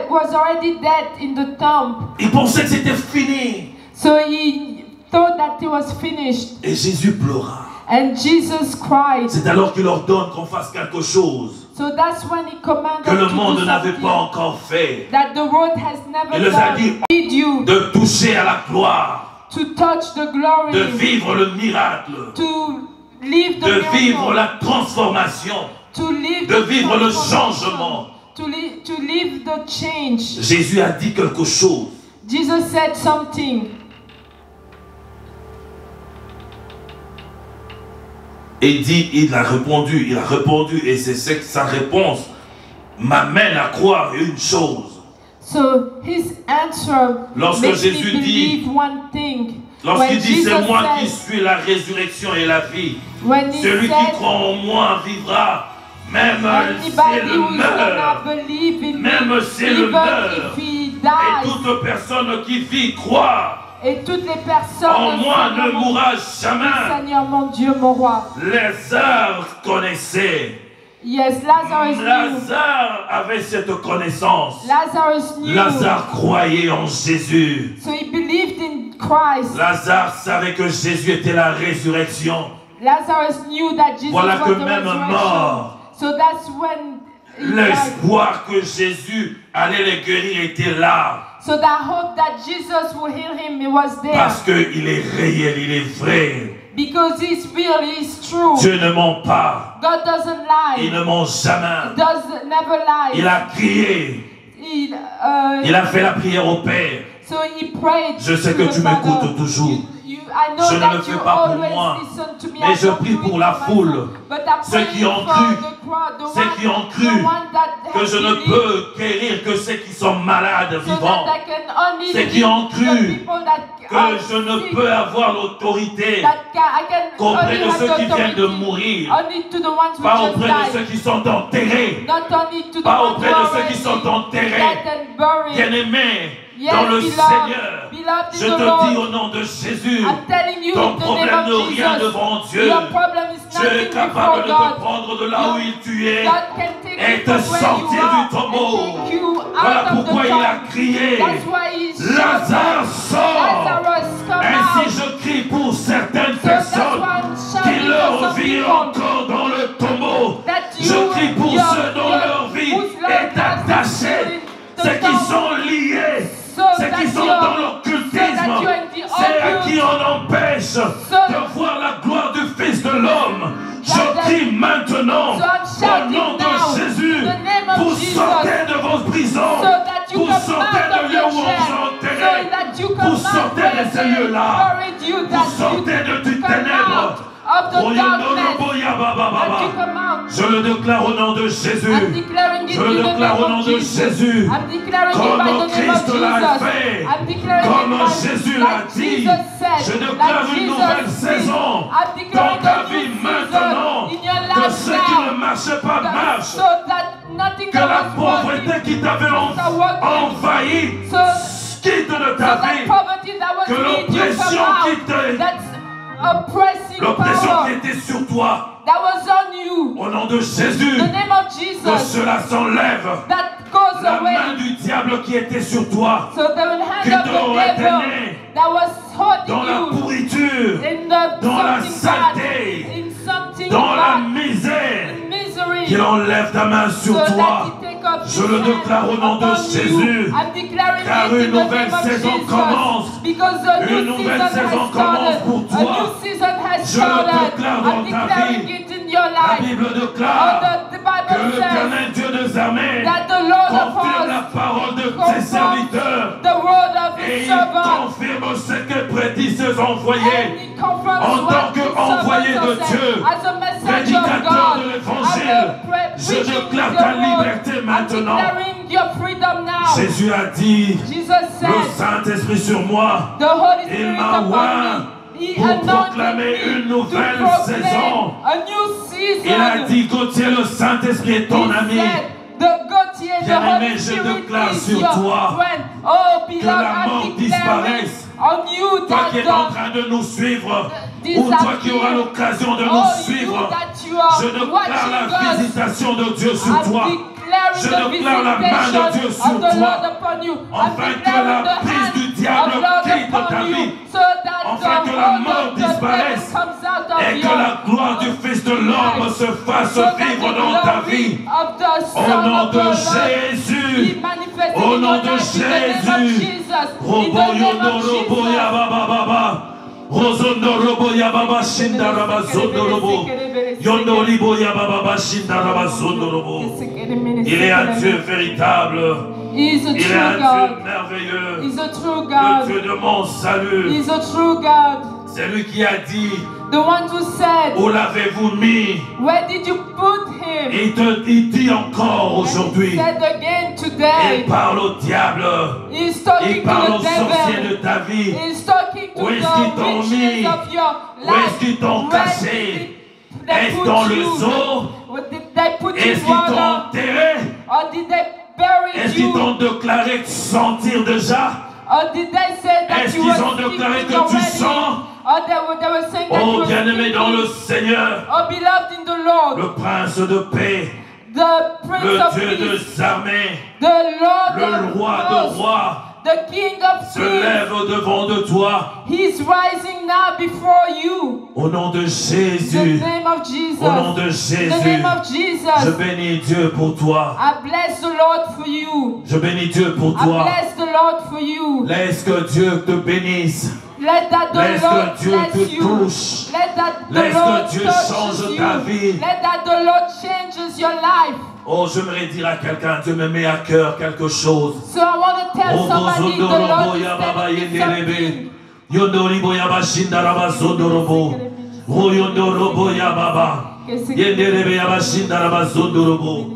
[SPEAKER 2] was already dead in the tomb.
[SPEAKER 1] Il pensait que c'était fini.
[SPEAKER 2] So he thought that it was finished.
[SPEAKER 1] Et Jésus pleura.
[SPEAKER 2] And Jesus cried.
[SPEAKER 1] C'est alors qu'il ordonne qu'on fasse quelque chose
[SPEAKER 2] So that's when he commanded
[SPEAKER 1] que le
[SPEAKER 2] to
[SPEAKER 1] monde
[SPEAKER 2] do
[SPEAKER 1] n'avait
[SPEAKER 2] something
[SPEAKER 1] pas encore fait.
[SPEAKER 2] that the world has never
[SPEAKER 1] Il les a
[SPEAKER 2] done.
[SPEAKER 1] dit
[SPEAKER 2] Need you
[SPEAKER 1] de toucher à la gloire,
[SPEAKER 2] to touch the glory,
[SPEAKER 1] de vivre le miracle,
[SPEAKER 2] to live the
[SPEAKER 1] de vivre
[SPEAKER 2] miracle,
[SPEAKER 1] la transformation,
[SPEAKER 2] to live
[SPEAKER 1] de
[SPEAKER 2] the
[SPEAKER 1] vivre le
[SPEAKER 2] transformation,
[SPEAKER 1] changement.
[SPEAKER 2] to live the change.
[SPEAKER 1] Jésus a dit quelque chose.
[SPEAKER 2] Jesus said something.
[SPEAKER 1] Et il a répondu, et c'est sa réponse m'amène à croire une chose.
[SPEAKER 2] So his answer
[SPEAKER 1] Lorsque
[SPEAKER 2] makes me
[SPEAKER 1] Jésus dit,
[SPEAKER 2] believe one thing.
[SPEAKER 1] Lorsqu'il
[SPEAKER 2] When
[SPEAKER 1] dit
[SPEAKER 2] Jesus
[SPEAKER 1] c'est moi qui
[SPEAKER 2] said,
[SPEAKER 1] suis la résurrection et la vie,
[SPEAKER 2] when he
[SPEAKER 1] celui qui
[SPEAKER 2] said,
[SPEAKER 1] croit en moi vivra, même s'il
[SPEAKER 2] anybody who shall
[SPEAKER 1] meurt,
[SPEAKER 2] not believe in
[SPEAKER 1] même
[SPEAKER 2] me,
[SPEAKER 1] s'il
[SPEAKER 2] even
[SPEAKER 1] meurt,
[SPEAKER 2] if he
[SPEAKER 1] et
[SPEAKER 2] dies,
[SPEAKER 1] toute personne qui vit croit
[SPEAKER 2] et toutes les personnes,
[SPEAKER 1] en moi ne
[SPEAKER 2] Seigneur,
[SPEAKER 1] mourra
[SPEAKER 2] mon
[SPEAKER 1] jamais.
[SPEAKER 2] Seigneur, mon Dieu, mon roi.
[SPEAKER 1] Lazare connaissait.
[SPEAKER 2] Yes, Lazarus knew.
[SPEAKER 1] Lazare avait cette connaissance.
[SPEAKER 2] Lazarus knew.
[SPEAKER 1] Lazare croyait en Jésus.
[SPEAKER 2] So he believed in Christ.
[SPEAKER 1] Lazare savait que Jésus était la résurrection.
[SPEAKER 2] Lazarus knew that Jesus
[SPEAKER 1] Voilà
[SPEAKER 2] was
[SPEAKER 1] que
[SPEAKER 2] the
[SPEAKER 1] même
[SPEAKER 2] resurrection.
[SPEAKER 1] mort,
[SPEAKER 2] So that's when he died.
[SPEAKER 1] l'espoir que Jésus allait les guérir était là.
[SPEAKER 2] So that hope that Jesus will heal him, it was there.
[SPEAKER 1] Parce qu'il est réel, il est vrai.
[SPEAKER 2] Because he's real, he's true.
[SPEAKER 1] Dieu ne ment pas.
[SPEAKER 2] God doesn't lie.
[SPEAKER 1] Il ne ment jamais.
[SPEAKER 2] Never lie.
[SPEAKER 1] Il a crié. Il a fait la prière au Père.
[SPEAKER 2] So he prayed.
[SPEAKER 1] Je sais que tu m'écoutes toujours. Je ne le fais pas pour moi, mais je prie pour la foule, ceux qui ont cru, que je ne peux guérir que ceux qui sont malades vivants, ceux qui ont cru que je ne peux avoir l'autorité qu'auprès de ceux qui viennent de mourir, pas auprès de ceux qui sont enterrés, pas auprès de ceux qui sont enterrés, bien-aimés. Dans le Seigneur, je te dis au nom de Jésus, ton problème n'est rien devant Dieu. Dieu est capable de te prendre de là où tu es et te sortir du tombeau. Voilà pourquoi il a crié, Lazare sort. Ainsi je crie pour certaines personnes qui leur vie encore dans le tombeau. Je crie pour ceux dont leur vie est attachée, ceux qui sont liés, ceux qui sont dans l'occultisme, ceux qui en empêchent de voir la gloire du Fils de l'homme. Je crie maintenant, au nom de Jésus, vous sortez de vos prisons, vous sortez de lieux où on vous enterrez, vous sortez de ces lieux-là, vous sortez de toutes ténèbres. Je le déclare au nom de Jésus. Je le déclare au nom de Jésus. Comme Christ l'a fait, comme Jésus l'a dit, je déclare une nouvelle saison dans ta vie maintenant. Que ceux qui ne marchaient pas marchent. Que la pauvreté qui t'avait envahi quitte de ta vie. Que l'oppression qui était sur toi
[SPEAKER 2] that was on you.
[SPEAKER 1] Au nom de Jésus,
[SPEAKER 2] The name of
[SPEAKER 1] que
[SPEAKER 2] Jesus.
[SPEAKER 1] cela s'enlève.
[SPEAKER 2] That goes
[SPEAKER 1] La
[SPEAKER 2] away.
[SPEAKER 1] main du diable qui était sur toi,
[SPEAKER 2] So the hand
[SPEAKER 1] qui
[SPEAKER 2] of
[SPEAKER 1] t'aurait
[SPEAKER 2] the devil
[SPEAKER 1] tenu
[SPEAKER 2] that was
[SPEAKER 1] dans la
[SPEAKER 2] holding you
[SPEAKER 1] pourriture,
[SPEAKER 2] in the
[SPEAKER 1] dans la
[SPEAKER 2] something bad,
[SPEAKER 1] saleté,
[SPEAKER 2] in something
[SPEAKER 1] dans la
[SPEAKER 2] bad,
[SPEAKER 1] misère,
[SPEAKER 2] in misery,
[SPEAKER 1] qu'il enlève ta main
[SPEAKER 2] so
[SPEAKER 1] sur
[SPEAKER 2] that
[SPEAKER 1] toi.
[SPEAKER 2] he take up
[SPEAKER 1] Je
[SPEAKER 2] his
[SPEAKER 1] le
[SPEAKER 2] hand
[SPEAKER 1] déclare au nom de
[SPEAKER 2] upon
[SPEAKER 1] Jésus,
[SPEAKER 2] you. I'm declaring
[SPEAKER 1] car
[SPEAKER 2] it
[SPEAKER 1] une
[SPEAKER 2] in the
[SPEAKER 1] nouvelle
[SPEAKER 2] name of
[SPEAKER 1] saison
[SPEAKER 2] Jesus,
[SPEAKER 1] commence.
[SPEAKER 2] because a
[SPEAKER 1] Une
[SPEAKER 2] new
[SPEAKER 1] nouvelle
[SPEAKER 2] season
[SPEAKER 1] saison
[SPEAKER 2] has
[SPEAKER 1] commence
[SPEAKER 2] started.
[SPEAKER 1] pour
[SPEAKER 2] A
[SPEAKER 1] toi.
[SPEAKER 2] new season has
[SPEAKER 1] Je le
[SPEAKER 2] started.
[SPEAKER 1] déclare dans
[SPEAKER 2] I'm
[SPEAKER 1] ta
[SPEAKER 2] declaring
[SPEAKER 1] vie.
[SPEAKER 2] it in your
[SPEAKER 1] La
[SPEAKER 2] life.
[SPEAKER 1] Bible
[SPEAKER 2] Oh,
[SPEAKER 1] déclare
[SPEAKER 2] the
[SPEAKER 1] que
[SPEAKER 2] Bible says
[SPEAKER 1] l'Éternel Dieu des armées
[SPEAKER 2] that the Lord of
[SPEAKER 1] confirme la
[SPEAKER 2] hosts
[SPEAKER 1] parole de ses
[SPEAKER 2] confirms
[SPEAKER 1] serviteurs
[SPEAKER 2] the word of
[SPEAKER 1] et
[SPEAKER 2] his
[SPEAKER 1] il
[SPEAKER 2] servant.
[SPEAKER 1] confirme ce que prédit ses envoyés.
[SPEAKER 2] And he confirms
[SPEAKER 1] En
[SPEAKER 2] what
[SPEAKER 1] tant
[SPEAKER 2] his
[SPEAKER 1] qu'envoyé
[SPEAKER 2] servants
[SPEAKER 1] de
[SPEAKER 2] have
[SPEAKER 1] Dieu,
[SPEAKER 2] said. As a messenger of
[SPEAKER 1] prédicateur
[SPEAKER 2] God,
[SPEAKER 1] de l'évangile, je déclare ta liberté maintenant.
[SPEAKER 2] I'm declaring your freedom now.
[SPEAKER 1] Jésus a dit,
[SPEAKER 2] Jesus
[SPEAKER 1] le
[SPEAKER 2] said,
[SPEAKER 1] Saint-Esprit sur moi,
[SPEAKER 2] the Holy
[SPEAKER 1] il
[SPEAKER 2] Spirit
[SPEAKER 1] m'a
[SPEAKER 2] upon
[SPEAKER 1] oint
[SPEAKER 2] me. He
[SPEAKER 1] pour
[SPEAKER 2] anointed
[SPEAKER 1] proclamer
[SPEAKER 2] me
[SPEAKER 1] une nouvelle
[SPEAKER 2] to proclaim
[SPEAKER 1] saison.
[SPEAKER 2] a new season.
[SPEAKER 1] Il a dit, Gauthier, le Saint-Esprit est ton
[SPEAKER 2] He
[SPEAKER 1] ami.
[SPEAKER 2] said, the Gauthier, the
[SPEAKER 1] Bien-aimé,
[SPEAKER 2] Holy
[SPEAKER 1] je
[SPEAKER 2] Spirit
[SPEAKER 1] déclare
[SPEAKER 2] is
[SPEAKER 1] sur
[SPEAKER 2] your
[SPEAKER 1] toi
[SPEAKER 2] friend. Oh, beloved,
[SPEAKER 1] la mort
[SPEAKER 2] I'm declaring
[SPEAKER 1] disparaisse.
[SPEAKER 2] on you
[SPEAKER 1] Toi
[SPEAKER 2] that
[SPEAKER 1] qui es en train de nous suivre, ou toi qui auras l'occasion de nous
[SPEAKER 2] oh,
[SPEAKER 1] suivre,
[SPEAKER 2] you that you are
[SPEAKER 1] je déclare
[SPEAKER 2] watching
[SPEAKER 1] la
[SPEAKER 2] us.
[SPEAKER 1] visitation de Dieu sur toi. Je
[SPEAKER 2] I'm
[SPEAKER 1] déclare la main de Dieu sur toi, afin que la prise du diable quitte ta vie, afin que la mort disparaisse et que la gloire du Fils de l'homme se fasse vivre dans ta vie. Au nom de Jésus, au nom de Jésus, Robo yondo robo ya baba baba, Rozondo robo ya baba shinda raba zondo robo, yondo libo ya baba baba shinda raba zondo robo. Il est un Dieu véritable. Il est un Dieu merveilleux. Le Dieu de mon salut. C'est lui qui a dit,
[SPEAKER 2] the one who said,
[SPEAKER 1] où l'avez-vous mis?
[SPEAKER 2] where did you put him?
[SPEAKER 1] Il dit encore aujourd'hui.
[SPEAKER 2] He said again today.
[SPEAKER 1] Il parle au diable.
[SPEAKER 2] He's talking
[SPEAKER 1] Il parle
[SPEAKER 2] to
[SPEAKER 1] aux
[SPEAKER 2] the
[SPEAKER 1] sorciers
[SPEAKER 2] devil.
[SPEAKER 1] de ta vie.
[SPEAKER 2] He's talking to
[SPEAKER 1] Où est-ce qu'ils
[SPEAKER 2] the
[SPEAKER 1] t'ont mis?
[SPEAKER 2] witches of your
[SPEAKER 1] Où est-ce qu'ils
[SPEAKER 2] life.
[SPEAKER 1] t'ont caché? Est-ce dans le zoo?
[SPEAKER 2] Did they put
[SPEAKER 1] Est-ce
[SPEAKER 2] you
[SPEAKER 1] qu'ils t'ont
[SPEAKER 2] water?
[SPEAKER 1] enterré?
[SPEAKER 2] Or did they bury
[SPEAKER 1] Est-ce qu'ils
[SPEAKER 2] you?
[SPEAKER 1] t'ont déclaré sentir déjà?
[SPEAKER 2] Or did they say that
[SPEAKER 1] Est-ce
[SPEAKER 2] you
[SPEAKER 1] qu'ils
[SPEAKER 2] were
[SPEAKER 1] ont déclaré
[SPEAKER 2] speaking
[SPEAKER 1] que tu
[SPEAKER 2] already?
[SPEAKER 1] sens?
[SPEAKER 2] Or they were saying that you
[SPEAKER 1] Oh
[SPEAKER 2] were
[SPEAKER 1] bien-aimé dans le
[SPEAKER 2] speaking?
[SPEAKER 1] Seigneur,
[SPEAKER 2] Oh beloved in the Lord,
[SPEAKER 1] le prince de paix,
[SPEAKER 2] the Prince
[SPEAKER 1] le
[SPEAKER 2] of
[SPEAKER 1] Dieu
[SPEAKER 2] Peace,
[SPEAKER 1] des armées,
[SPEAKER 2] the Lord
[SPEAKER 1] le
[SPEAKER 2] of
[SPEAKER 1] roi de
[SPEAKER 2] hosts,
[SPEAKER 1] rois,
[SPEAKER 2] the King of
[SPEAKER 1] se
[SPEAKER 2] Kings,
[SPEAKER 1] lève devant de toi.
[SPEAKER 2] He's rising now before you.
[SPEAKER 1] Au nom de
[SPEAKER 2] In
[SPEAKER 1] Jésus,
[SPEAKER 2] the name of Jesus.
[SPEAKER 1] au nom de
[SPEAKER 2] In the
[SPEAKER 1] Jésus,
[SPEAKER 2] name of
[SPEAKER 1] je
[SPEAKER 2] Jesus.
[SPEAKER 1] bénis Dieu pour toi.
[SPEAKER 2] I bless the Lord for you.
[SPEAKER 1] Je bénis Dieu pour
[SPEAKER 2] I
[SPEAKER 1] toi.
[SPEAKER 2] bless the Lord for you.
[SPEAKER 1] Laisse que Dieu te bénisse.
[SPEAKER 2] Let that the
[SPEAKER 1] Laisse
[SPEAKER 2] Lord
[SPEAKER 1] que Dieu
[SPEAKER 2] bless
[SPEAKER 1] te
[SPEAKER 2] you.
[SPEAKER 1] touche.
[SPEAKER 2] Let that the
[SPEAKER 1] Laisse
[SPEAKER 2] Lord
[SPEAKER 1] que Dieu
[SPEAKER 2] touches
[SPEAKER 1] change
[SPEAKER 2] you.
[SPEAKER 1] ta vie.
[SPEAKER 2] Let that the Lord changes your life.
[SPEAKER 1] Oh, j'aimerais dire à quelqu'un, Dieu me met à cœur quelque chose.
[SPEAKER 2] So I want to tell somebody the Lord is telling me something.
[SPEAKER 1] Yondori boyaba shindaraba zondorobo. Royondorobo yababa. Yenderebe yaba shindaraba zondorobo.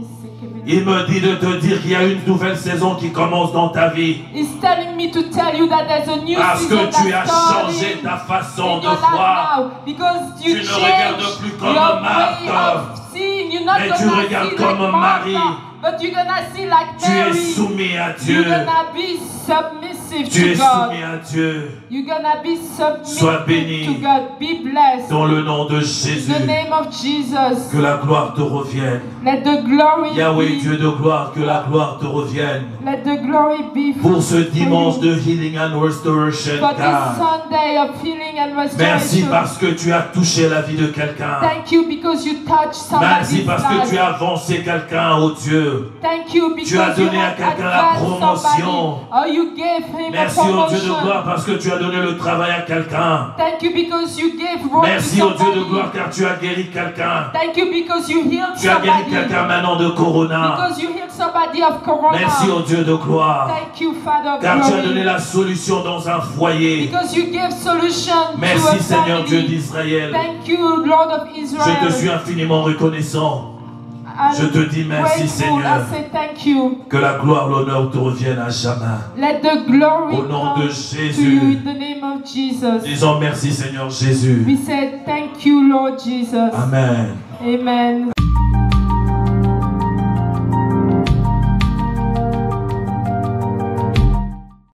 [SPEAKER 1] Il me dit de te dire qu'il y a une nouvelle saison qui commence dans ta vie.
[SPEAKER 2] He's telling me to tell you that there's a new
[SPEAKER 1] Parce
[SPEAKER 2] season
[SPEAKER 1] que tu as
[SPEAKER 2] that's
[SPEAKER 1] changé
[SPEAKER 2] starting
[SPEAKER 1] ta façon
[SPEAKER 2] in
[SPEAKER 1] de
[SPEAKER 2] your life
[SPEAKER 1] voir.
[SPEAKER 2] now. Because you
[SPEAKER 1] Tu ne regardes
[SPEAKER 2] changed
[SPEAKER 1] plus comme
[SPEAKER 2] your
[SPEAKER 1] Marthe,
[SPEAKER 2] way of seeing. You're not
[SPEAKER 1] mais tu
[SPEAKER 2] gonna
[SPEAKER 1] regardes
[SPEAKER 2] see
[SPEAKER 1] comme
[SPEAKER 2] like
[SPEAKER 1] Marie.
[SPEAKER 2] Martha, but you're gonna see like
[SPEAKER 1] Tu es
[SPEAKER 2] Mary.
[SPEAKER 1] soumis à
[SPEAKER 2] You're
[SPEAKER 1] Dieu.
[SPEAKER 2] gonna be submissive
[SPEAKER 1] Tu es
[SPEAKER 2] to God.
[SPEAKER 1] soumis à Dieu.
[SPEAKER 2] You're gonna be
[SPEAKER 1] Sois béni.
[SPEAKER 2] submissive to God. Be blessed.
[SPEAKER 1] Dans le nom de
[SPEAKER 2] In
[SPEAKER 1] Jésus.
[SPEAKER 2] the name of Jesus.
[SPEAKER 1] Que la gloire te revienne.
[SPEAKER 2] Let the glory
[SPEAKER 1] Yahweh,
[SPEAKER 2] be.
[SPEAKER 1] Dieu de gloire, que la gloire te revienne.
[SPEAKER 2] Let the glory be
[SPEAKER 1] Pour ce dimanche
[SPEAKER 2] you.
[SPEAKER 1] de Healing and Restoration,
[SPEAKER 2] For this
[SPEAKER 1] car
[SPEAKER 2] Sunday of healing and
[SPEAKER 1] merci
[SPEAKER 2] restoration.
[SPEAKER 1] parce que tu as touché la vie de quelqu'un.
[SPEAKER 2] Thank you because you touched
[SPEAKER 1] Merci
[SPEAKER 2] somebody's
[SPEAKER 1] parce que
[SPEAKER 2] life.
[SPEAKER 1] tu as avancé quelqu'un, oh Dieu.
[SPEAKER 2] Thank you because
[SPEAKER 1] Tu as donné
[SPEAKER 2] you
[SPEAKER 1] à
[SPEAKER 2] have
[SPEAKER 1] quelqu'un la
[SPEAKER 2] advanced
[SPEAKER 1] promotion.
[SPEAKER 2] somebody. Or you gave him
[SPEAKER 1] Merci
[SPEAKER 2] a
[SPEAKER 1] au Dieu
[SPEAKER 2] promotion.
[SPEAKER 1] de gloire parce que tu as donné le travail à quelqu'un.
[SPEAKER 2] Thank you because you gave work
[SPEAKER 1] Merci
[SPEAKER 2] to
[SPEAKER 1] au Dieu de
[SPEAKER 2] somebody.
[SPEAKER 1] gloire car tu as guéri quelqu'un.
[SPEAKER 2] Thank you because you healed
[SPEAKER 1] Tu as guéri
[SPEAKER 2] somebody.
[SPEAKER 1] quelqu'un maintenant de Corona.
[SPEAKER 2] Because you healed somebody of corona.
[SPEAKER 1] Merci au Dieu de gloire
[SPEAKER 2] Thank you, Father of
[SPEAKER 1] car tu as
[SPEAKER 2] glory.
[SPEAKER 1] donné la solution dans un foyer.
[SPEAKER 2] Because you gave solution to a
[SPEAKER 1] Merci Seigneur Dieu
[SPEAKER 2] family.
[SPEAKER 1] d'Israël.
[SPEAKER 2] Thank you, Lord of Israel.
[SPEAKER 1] Je te suis infiniment reconnaissant.
[SPEAKER 2] I'm
[SPEAKER 1] Je te dis merci,
[SPEAKER 2] grateful.
[SPEAKER 1] Seigneur.
[SPEAKER 2] I say thank you.
[SPEAKER 1] Que la gloire, l'honneur te reviennent à jamais.
[SPEAKER 2] Let the glory
[SPEAKER 1] Au nom de
[SPEAKER 2] come
[SPEAKER 1] Jésus.
[SPEAKER 2] to you in the name of Jesus.
[SPEAKER 1] Disons merci Seigneur Jésus.
[SPEAKER 2] We say thank you, Lord Jesus.
[SPEAKER 1] Amen.
[SPEAKER 2] Amen.